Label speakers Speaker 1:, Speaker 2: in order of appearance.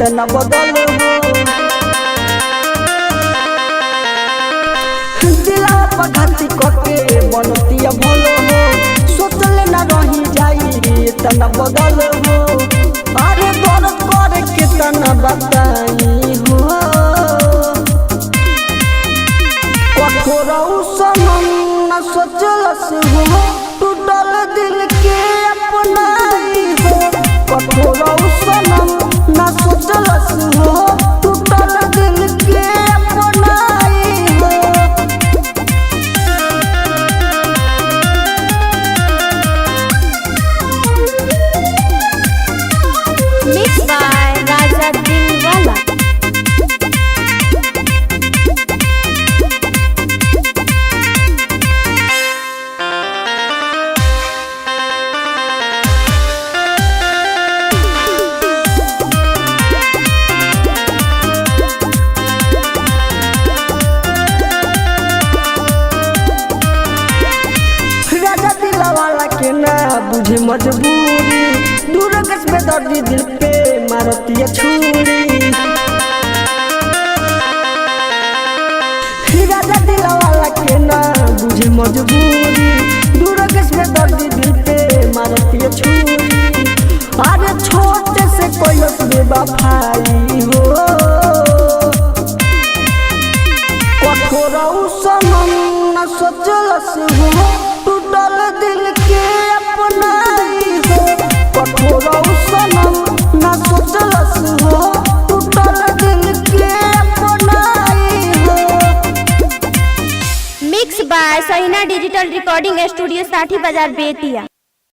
Speaker 1: इतना बदल हो। दिला पघाती कके बनतिया भलो हो, सोचले ना रही जाई इतना बदल हो। अरे दर्द करे कितना बताई हो, कठोर सनम ना सोचलस हो, टूटल दिल के अपनाई हो। कठोर सनम ना सोचलस हो, टूटल दिल के अपनाई हो।
Speaker 2: Mixed by Raja Dilwala.
Speaker 1: राजा दिलवाला के ना बुझे मजबूरी, दूर कस में दर्दी दिल पे मारती है छुरी। राजा दिलवाला के ना बुझे मजबूरी, दूर कस में दर्दी दिल पे मारती है छुरी। अरे छोटे से कोई बेवफाई हो, कठोर सनम ना सोचलस हो, टूटल दिल के अपनाई हो। कठोर सनम ना सोचलस हो, टूटल दिल के अपनाई हो।
Speaker 2: Mixed by Sahina Digital Recording Studio, Sati Bazar, Betia.